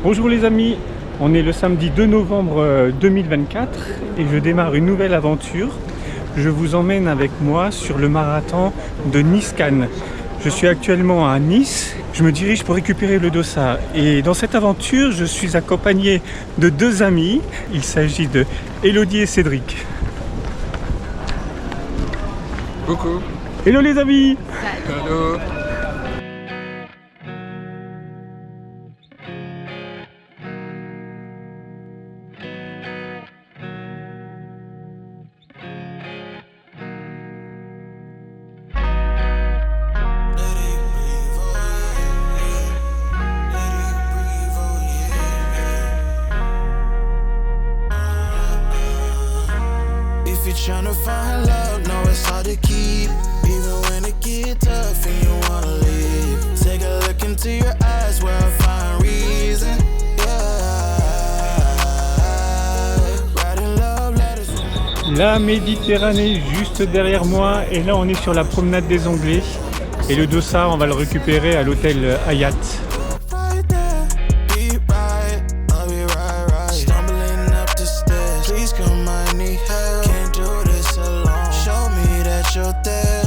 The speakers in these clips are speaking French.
Bonjour les amis, on est le samedi 2 novembre 2024 et je démarre une nouvelle aventure. Je vous emmène avec moi sur le marathon de Nice-Cannes. Je suis actuellement à Nice, je me dirige pour récupérer le dossard et dans cette aventure je suis accompagné de deux amis. Il s'agit de Elodie et Cédric. Coucou. Hello les amis. Hello. If you're trying to find love, no, it's hard to keep. Even when it gets tough and you wanna leave, take a look into your eyes where I find reason. Yeah. Writing love letters. La Méditerranée juste derrière moi et là on est sur la promenade des Anglais et le dossard on va le récupérer à l'hôtel Hayat. Right there, be right, I'll be right. Stumbling up the stairs, please come, I need help. Can't do this alone. Show me that you're there.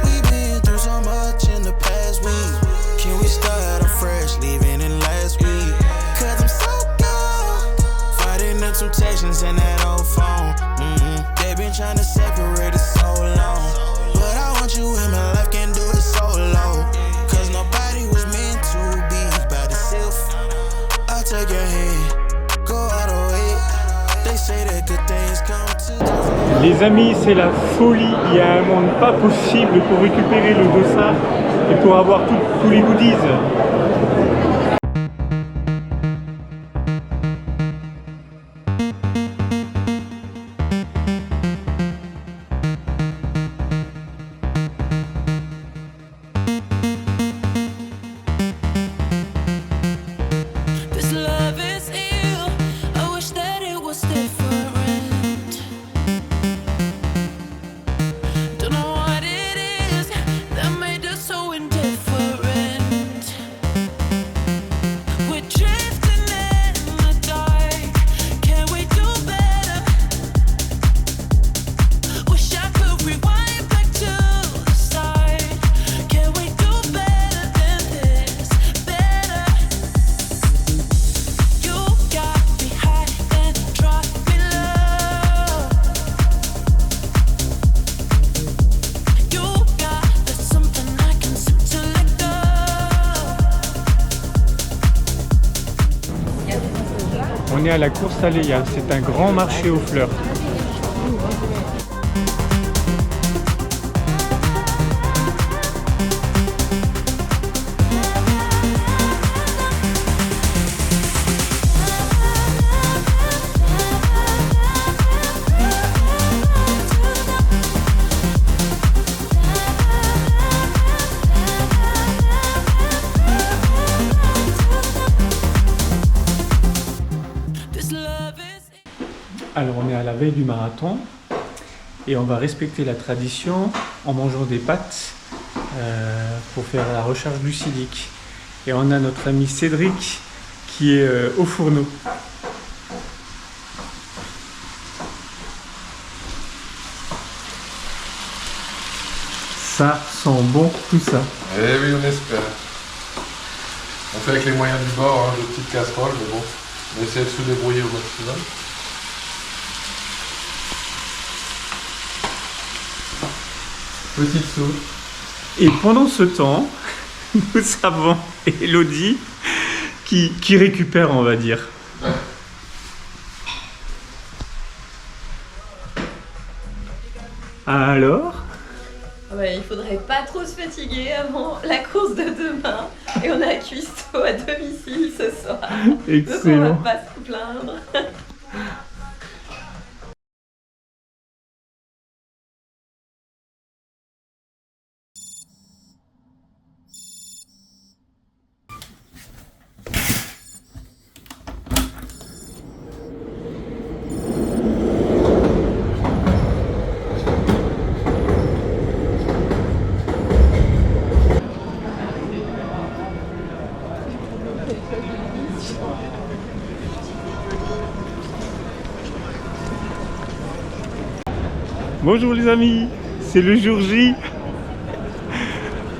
We've been through so much in the past week. Can we start afresh, leaving in last week? Cause I'm so gone, fighting the temptations in that old phone. They've been trying to separate us so long, but I want you in my life, can't do it solo. Cause nobody was meant to be by itself. I'll take your hand, go all the way. They say that good things come to. Les amis, c'est la folie, il y a un monde pas possible pour récupérer le dossard et pour avoir tous les goodies. This love is ill, I wish that it was different. Don't know what it is that made us so indifferent. We're drifting in the dark, can we do better? Wish I could rewind back to the start. Can we do better than this? Better. You got me high and drop me low. You got that something I can seem to let go. On est à la course à Léa, c'est un grand marché aux fleurs. This love is. Alors on est à la veille du marathon et on va respecter la tradition en mangeant des pâtes pour faire la recharge glucidique. Et on a notre ami Cédric qui est au fourneau. Ça sent bon tout ça. Eh oui, on espère. On fait avec les moyens du bord, hein, de petites casseroles, mais bon, on essaie de se débrouiller au maximum. Petite soupe. Et pendant ce temps, nous avons Elodie qui récupère, on va dire. Alors, Ouais, il faudrait pas trop se fatiguer avant la course de demain. Et on a cuistot à domicile ce soir. Donc on va excellent. pas se plaindre. Bonjour les amis, c'est le jour J.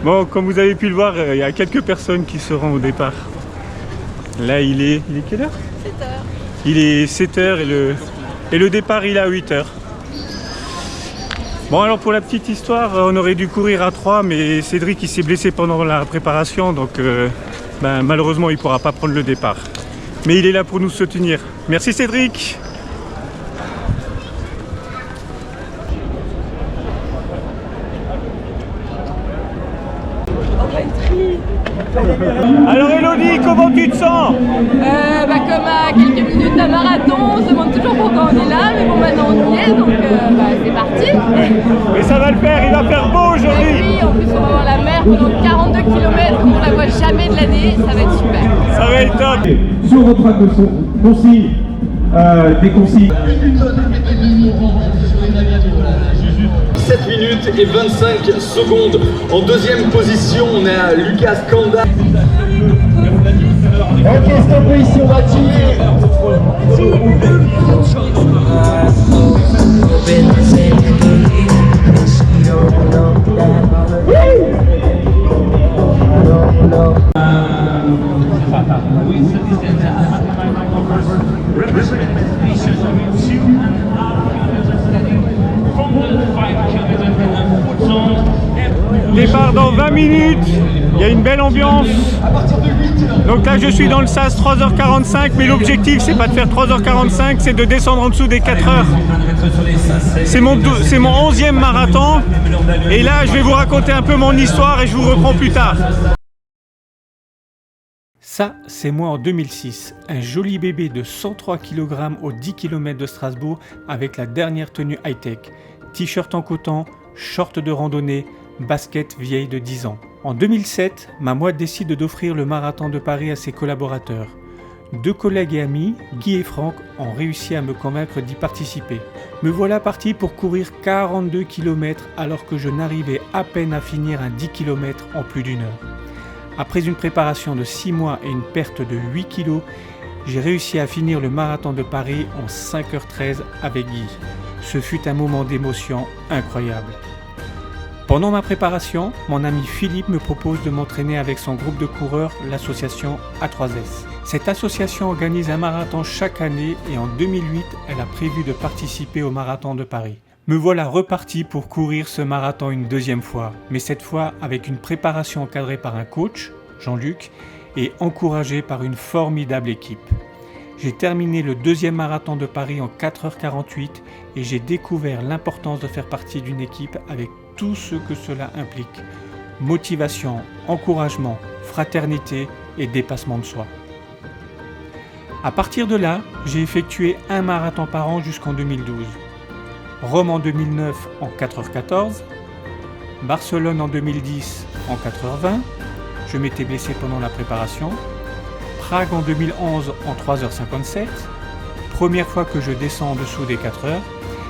Bon, comme vous avez pu le voir, il y a quelques personnes qui seront au départ. Là, il est quelle heure? 7 heures. Il est 7h et le départ il est à 8h. Bon, alors pour la petite histoire, on aurait dû courir à 3, mais Cédric il s'est blessé pendant la préparation, donc malheureusement il ne pourra pas prendre le départ. Mais il est là pour nous soutenir. Merci Cédric. Alors Elodie, comment tu te sens? Comme à quelques minutes d'un marathon, on se demande toujours pourquoi on est là, mais bon maintenant on y est, donc c'est parti. Mais ça va le faire, il va faire beau aujourd'hui. Et puis en plus on va voir la mer pendant 42 km, on la voit jamais de l'année, ça va être super. Ça va être top. Sur votre consigne, des consignes. 7 minutes et 25 secondes. En deuxième position, on a Lucas Kanda. Ok, stop ici, on va tirer. Départ dans 20 minutes, il y a une belle ambiance. Donc là je suis dans le SAS 3h45, mais l'objectif c'est pas de faire 3h45, c'est de descendre en dessous des 4 heures. C'est mon 11e marathon et là je vais vous raconter un peu mon histoire et je vous reprends plus tard. Ça, c'est moi en 2006, un joli bébé de 103 kg aux 10 km de Strasbourg avec la dernière tenue high-tech, t-shirt en coton, short de randonnée, basket vieille de 10 ans. En 2007, ma boîte décide d'offrir le marathon de Paris à ses collaborateurs. 2 collègues et amis, Guy et Franck, ont réussi à me convaincre d'y participer. Me voilà parti pour courir 42 km alors que je n'arrivais à peine à finir un 10 km en plus d'une heure. Après une préparation de 6 mois et une perte de 8 kg, j'ai réussi à finir le marathon de Paris en 5h13 avec Guy. Ce fut un moment d'émotion incroyable. Pendant ma préparation, mon ami Philippe me propose de m'entraîner avec son groupe de coureurs, l'association A3S. Cette association organise un marathon chaque année et en 2008, elle a prévu de participer au marathon de Paris. Me voilà reparti pour courir ce marathon une deuxième fois, mais cette fois avec une préparation encadrée par un coach, Jean-Luc, et encouragé par une formidable équipe. J'ai terminé le deuxième marathon de Paris en 4h48 et j'ai découvert l'importance de faire partie d'une équipe avec tout ce que cela implique. Motivation, encouragement, fraternité et dépassement de soi. À partir de là, j'ai effectué un marathon par an jusqu'en 2012. Rome en 2009 en 4h14, Barcelone en 2010 en 4h20, je m'étais blessé pendant la préparation, Prague en 2011 en 3h57, première fois que je descends en dessous des 4 heures,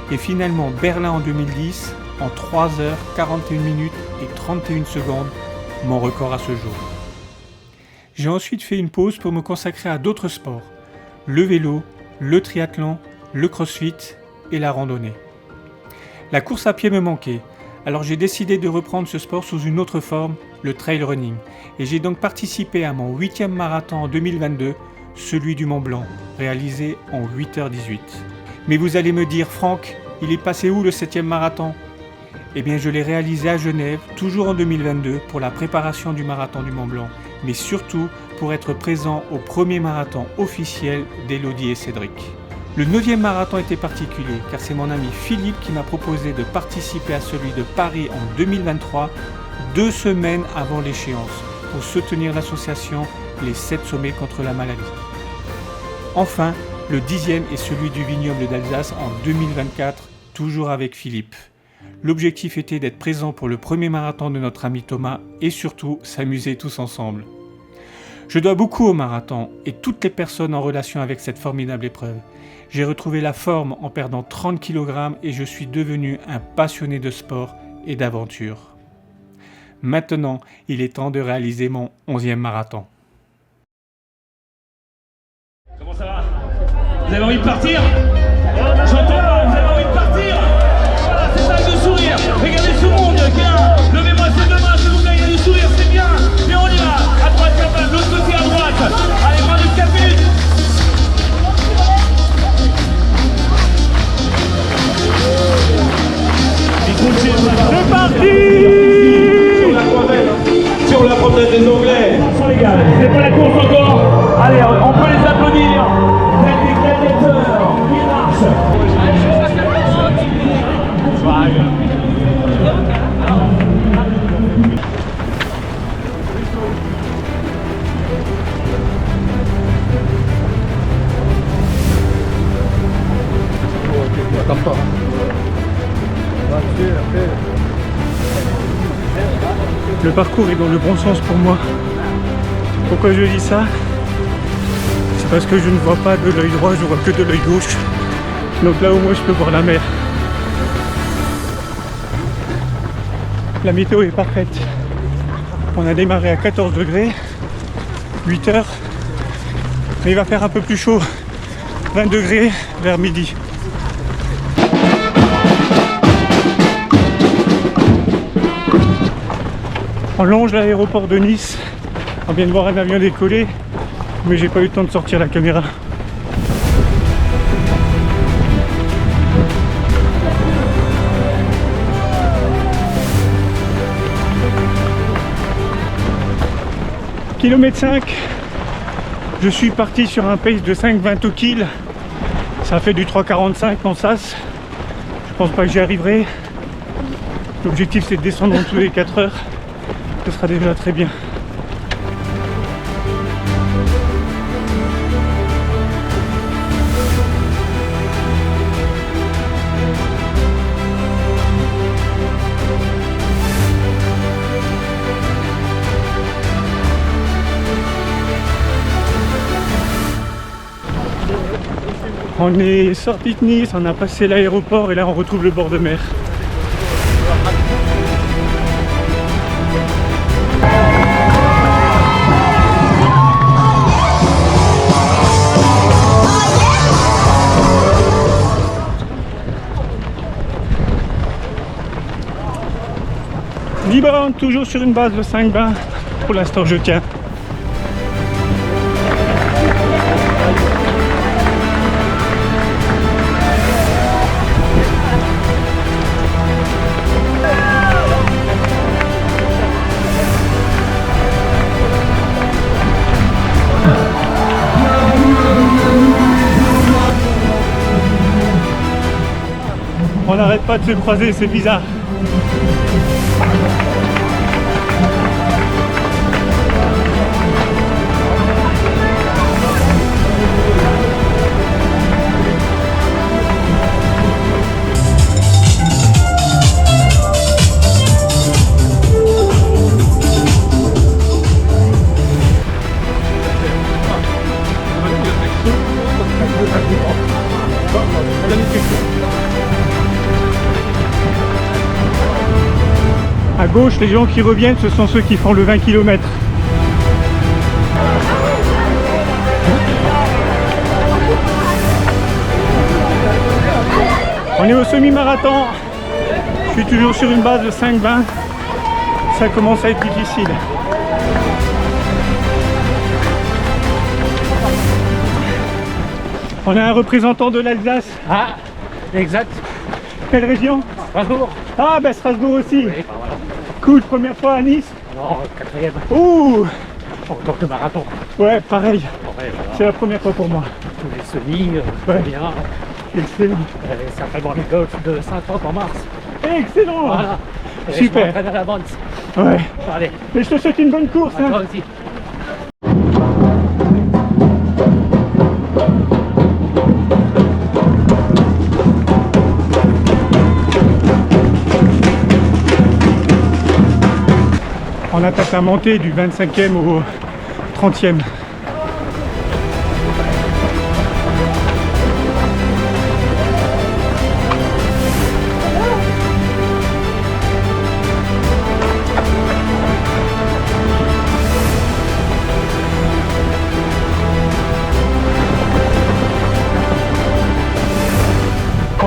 et finalement Berlin en 2010 en 3h41 minutes et 31 secondes, mon record à ce jour. J'ai ensuite fait une pause pour me consacrer à d'autres sports, le vélo, le triathlon, le crossfit et la randonnée. La course à pied me manquait, alors j'ai décidé de reprendre ce sport sous une autre forme, le trail running, et j'ai donc participé à mon 8e marathon en 2022, celui du Mont Blanc, réalisé en 8h18. Mais vous allez me dire, Franck, il est passé où le 7e marathon ? Eh bien je l'ai réalisé à Genève, toujours en 2022, pour la préparation du marathon du Mont Blanc, mais surtout pour être présent au premier marathon officiel d'Elodie et Cédric. Le 9e marathon était particulier car c'est mon ami Philippe qui m'a proposé de participer à celui de Paris en 2023, 2 semaines avant l'échéance, pour soutenir l'association Les 7 sommets contre la maladie. Enfin, le 10e est celui du vignoble d'Alsace en 2024, toujours avec Philippe. L'objectif était d'être présent pour le premier marathon de notre ami Thomas et surtout s'amuser tous ensemble. Je dois beaucoup au marathon et toutes les personnes en relation avec cette formidable épreuve. J'ai retrouvé la forme en perdant 30 kg et je suis devenu un passionné de sport et d'aventure. Maintenant, il est temps de réaliser mon 11e marathon. avez envie de partir? J'entends pas, vous avez envie de partir? Voilà, c'est ça avec le sourire. Regardez tout le monde qui est là. Levez-moi ces deux mains, s'il vous plaît, il y a du sourire, c'est bien. Et on y va. À droite, capable, de l'autre côté, à droite. Allez, moins de 4 minutes. C'est parti! Sur la promenade des Anglais. Attention les gars, c'est pas la course encore. Allez, on peut les applaudir. Vous êtes des gladiateurs. Il marche. Attends pas. Le parcours est dans le bon sens pour moi. Pourquoi je dis ça? C'est parce que je ne vois pas de l'œil droit, je vois que de l'œil gauche. Donc là au moins je peux voir la mer. La météo est parfaite. On a démarré à 14 degrés, 8 heures. Mais il va faire un peu plus chaud, 20 degrés vers midi. On longe l'aéroport de Nice. On vient de voir un avion décoller, mais j'ai pas eu le temps de sortir la caméra. Kilomètre 5, je suis parti sur un pace de 5,20 au kill. Ça fait du 3,45 en sas. Je pense pas que j'y arriverai. L'objectif c'est de descendre en tous les 4 heures. Ce sera déjà très bien. On est sorti de Nice, on a passé l'aéroport et là on retrouve le bord de mer. Liban, toujours sur une base de 5,20. Pour l'instant, je tiens. On n'arrête pas de se croiser, c'est bizarre. À gauche, les gens qui reviennent, ce sont ceux qui font le 20 km. On est au semi-marathon. Je suis toujours sur une base de 5,20. Ça commence à être difficile. On a un représentant de l'Alsace. Ah, exact. Quelle région? Strasbourg. Ah, ben Strasbourg aussi. Oui, bah voilà. Cool, première fois à Nice. Non, 4e. Ouh. En tant que marathon. Ouais, pareil. Ouais, voilà. C'est la première fois pour moi. Tous les semis, Ouais. bien. Excellent. Certainement les golfs de 50 en mars. Excellent. Voilà. Et Super. Je m'entraîne à l'avance. Ouais. Allez, Et je te souhaite une bonne course. à Hein. toi aussi. On attaque la montée du 25e au 30e.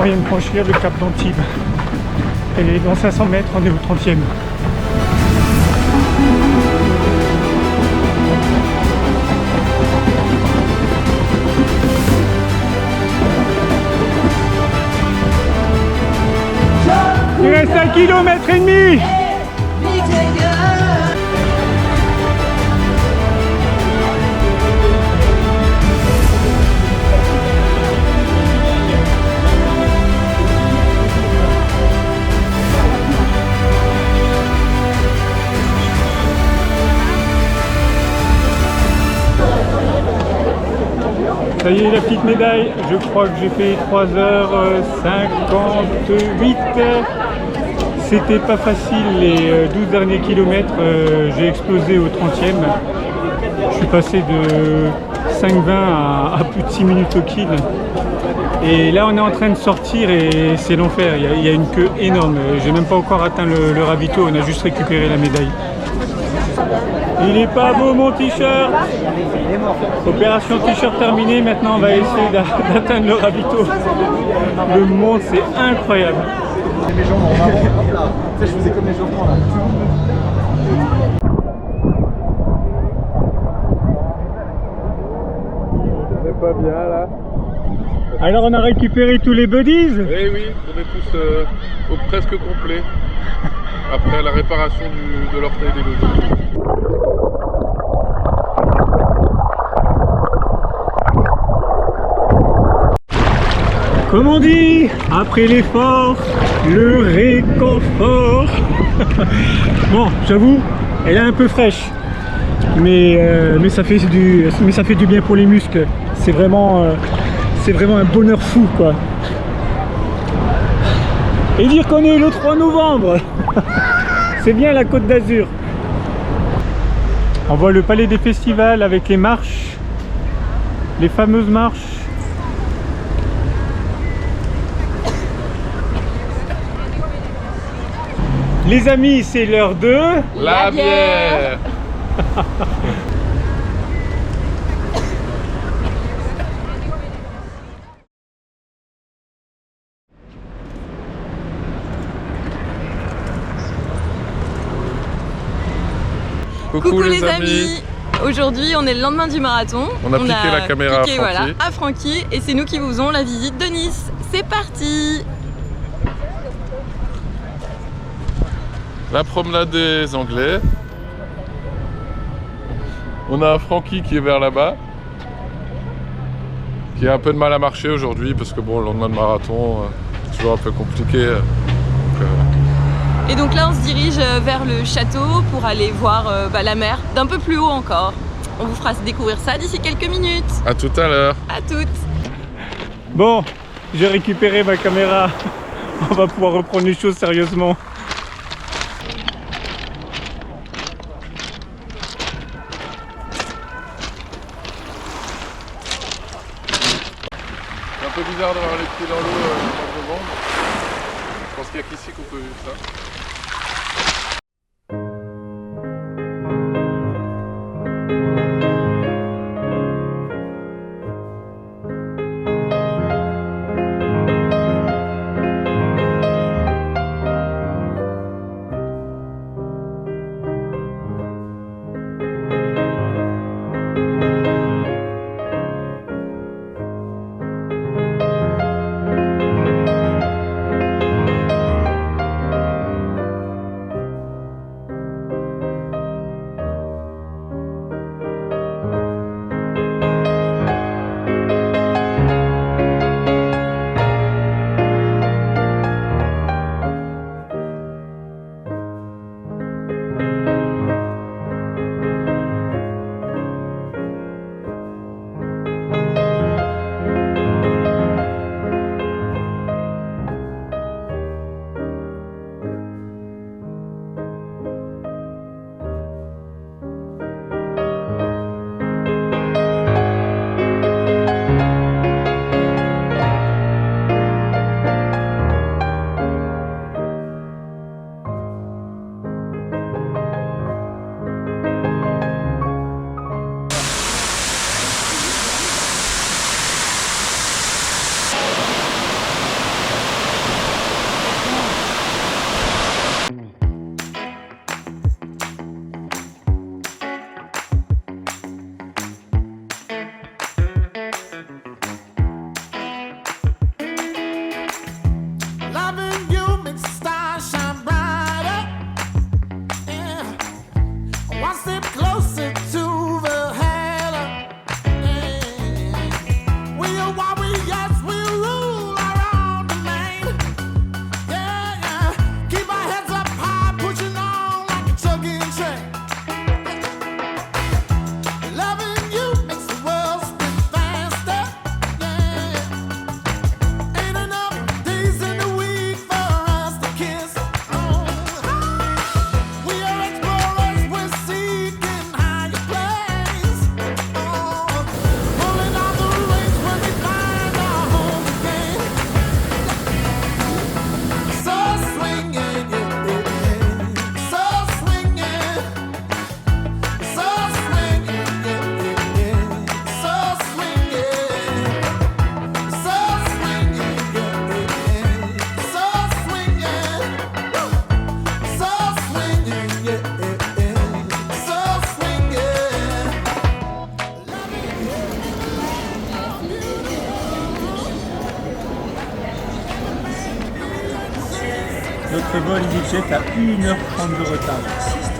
vient de franchir le cap d'Antibes. Et dans 500 mètres, on est au 30e. Il reste 1,5 km. Ça y est, la petite médaille. Je crois que j'ai fait 3h58. C'était pas facile les 12 derniers kilomètres. J'ai explosé au 30e. Je suis passé de 5,20 à plus de 6 minutes au kill. Et là, on est en train de sortir et c'est l'enfer. Il y a une queue énorme. J'ai même pas encore atteint le ravito. On a juste récupéré la médaille. Il est pas beau mon t-shirt. Opération t-shirt terminée. Maintenant on va essayer d'atteindre le ravito. Le monde, c'est incroyable. Mes jambes en avant, hop là. Tu sais, je faisais comme les Geoffroy là. C'est pas bien là. Alors on a récupéré tous les buddies. Eh oui, on est tous au presque complet. Après la réparation de l'orteil d'Élodie. Comme on dit, après l'effort, le réconfort. Bon, j'avoue, elle est un peu fraîche, mais ça fait du bien pour les muscles. C'est vraiment un bonheur fou, quoi. Et dire qu'on est le 3 novembre, c'est bien la Côte d'Azur. On voit le palais des festivals avec les marches, les fameuses marches. Les amis, c'est l'heure de... La bière. Coucou les amis. Aujourd'hui, on est le lendemain du marathon. On a piqué la caméra à Francky. Voilà, à Francky, et c'est nous qui vous faisons la visite de Nice. C'est parti. La promenade des Anglais. On a Francky qui est vers là-bas, qui a un peu de mal à marcher aujourd'hui parce que bon, le lendemain de marathon, c'est toujours un peu compliqué. Et donc là, on se dirige vers le château pour aller voir la mer d'un peu plus haut encore. On vous fera découvrir ça d'ici quelques minutes. À tout à l'heure. À toutes. Bon, j'ai récupéré ma caméra. On va pouvoir reprendre les choses sérieusement. C'est un peu bizarre d'avoir les pieds dans l'eau en novembre. Je pense qu'il n'y a qu'ici qu'on peut vivre ça. Notre vol EasyJet a 1h30 de retard.